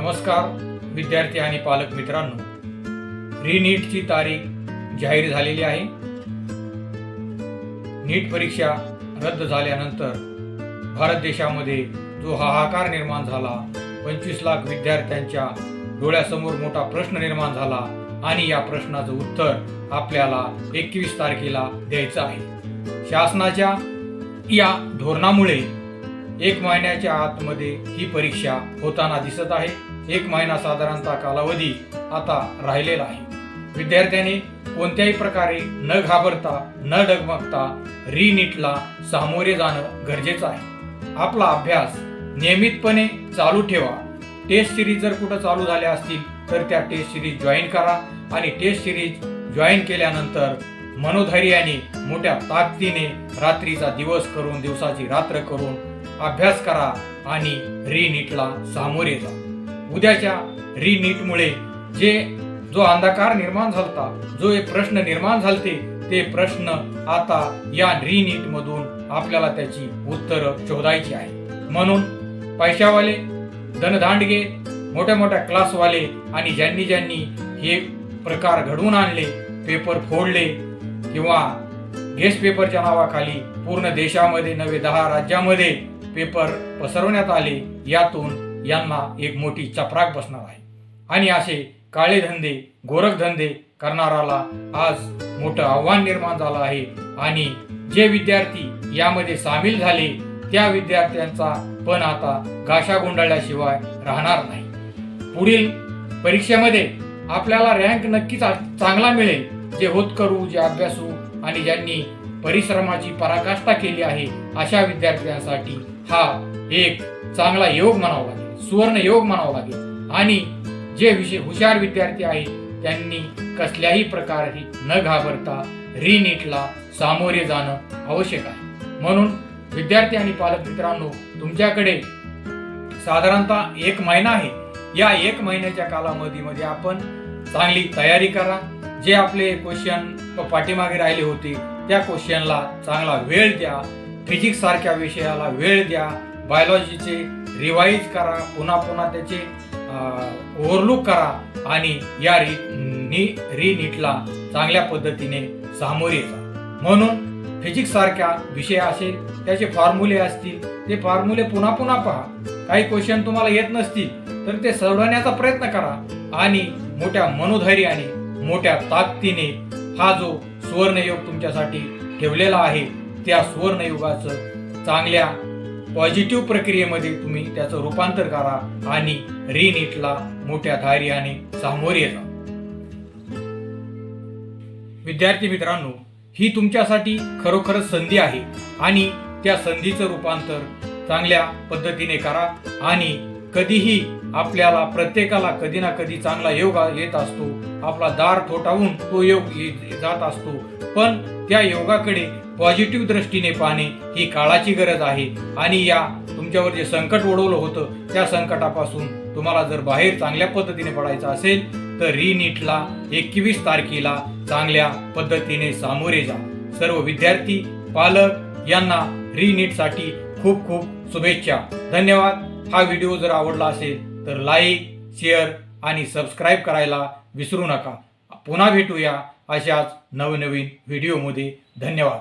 नमस्कार विद्यार्थी आणि पालक मित्रांनो, रीनीटची तारीख जाहीर झालेली आहे। नीट परीक्षा रद्द झाल्यानंतर भारत देशामध्ये जो हाहाकार निर्माण झाला, 25 लाख विद्यार्थ्यांच्या डोळ्यासमोर मोठा प्रश्न निर्माण झाला आणि या प्रश्नाचं उत्तर आपल्याला 21 तारखेला द्यायचं आहे। शासनाच्या या धोरणामुळे 1 महिन्याच्या आतमध्ये ही परीक्षा होताना दिसत आहे। 1 महिना साधारणतः कालावधी आता राहिलेला आहे। विद्यार्थ्यांनी कोणत्याही प्रकारे न घाबरता न डगमगता रीनीटला सामोरे जाणं गरजेचं आहे। आपला अभ्यास नियमितपणे चालू ठेवा। टेस्ट सिरीज जर कुठं चालू झाल्या असतील तर त्या टेस्ट सिरीज जॉईन करा आणि टेस्ट सिरीज जॉईन केल्यानंतर मनोधैर्याने मोठ्या ताकदीने रात्रीचा दिवस करून दिवसाची रात्र करून अभ्यास करा आणि रीनीटला सामोरे जा। उद्याच्या रीनीटमुळे जो अंधकार निर्माण झालता, जो एक प्रश्न निर्माण झालते, ते प्रश्न आता या रीनीट मधून आपल्याला त्याची उत्तरं शोधायची आहे। म्हणून पैशावाले, धनधांडगे, मोठ्या मोठ्या क्लासवाले आणि ज्यांनी हे प्रकार घडवून आणले, पेपर फोडले किंवा गेस्ट पेपरच्या नावाखाली पूर्ण देशामध्ये नवे 10 राज्यामध्ये पेपर पसरवण्यात आले, यातून यांना एक मोठी चपराक बसणार आहे। आणि असे काळे धंदे, गोरखधंदे करणाराला आज मोठं आव्हान निर्माण झालं आहे आणि जे विद्यार्थी यामध्ये सामील झाले त्या विद्यार्थ्यांचा पण आता गाशा गुंडाळल्याशिवाय राहणार नाही। पुढील परीक्षेमध्ये आपल्याला रँक नक्कीच चांगला मिळेल। जे होतकरू, जे अभ्यासू आणि ज्यांनी परिश्रमाची पराकाष्ठा केली आहे अशा विद्यार्थ्यांसाठी हा एक चांगला योग म्हणावा लागेल, सुवर्ण योग म्हणावा लागेल। आणि जे हुशार विद्यार्थी आहेत त्यांनी कसल्याही प्रकारे न घाबरता रीनीटला सामोरे जाणं आवश्यक आहे। म्हणून विद्यार्थी आणि पालक मित्रांनो, तुमच्याकडे साधारणतः 1 महिना आहे। या 1 महिन्याच्या कालावधीमध्ये आपण चांगली तयारी करा। जे आपले क्वेश्चन पाठीमागे राहिले होते त्या क्वेश्चनला चांगला वेळ द्या। फिजिक्स सारख्या विषयाला वेळ द्या। बायोलॉजीचे रिवाइज करा, पुन्हा त्याचे ओव्हरलुक करा आणि या रीनीटला चांगल्या पद्धतीने सामोरे जा। म्हणून फिजिक्स सारख्या विषय असेल, त्याचे फॉर्म्युले असतील, ते फॉर्म्युले पुन्हा पहा। काही क्वेश्चन तुम्हाला येत नसतील तर ते सोडवण्याचा प्रयत्न करा आणि मोठ्या मनोधैर्याने, मोठ्या ताकदीने हा जो सुवर्णयोग तुमच्यासाठी ठेवलेला आहे त्या सुवर्णयुगाचं चांगल्या पॉझिटिव्ह प्रक्रियेमध्ये तुम्ही त्याचं रूपांतर करा आणि रीनीटला मोठ्या धैर्याने सामोरे जा। विद्यार्थी मित्रांनो, ही तुमच्यासाठी खरोखरच संधी आहे आणि त्या संधीचं रूपांतर चांगल्या पद्धतीने करा। आणि कधीही आपल्याला प्रत्येकाला कधी ना कधी चांगला योग येत असतो, आपला दार ठोठावून तो योग जात असतो, पण त्या योगाकडे पॉझिटिव्ह दृष्टीने पाहणे ही काळाची गरज आहे। आणि या तुमच्यावर जे संकट ओढवलं होतं त्या संकटापासून तुम्हाला जर बाहेर चांगल्या पद्धतीने पडायचं असेल तर रीनीटला 21 तारखेला चांगल्या पद्धतीने सामोरे जा। सर्व विद्यार्थी, पालक यांना रीनीटसाठी खूप खूप शुभेच्छा। धन्यवाद। हा व्हिडिओ जर आवडला असेल तर लाईक, शेअर आणि सबस्क्राईब करायला विसरू नका। पुन्हा भेटूया अशाच नवनवीन व्हिडिओमध्ये। धन्यवाद।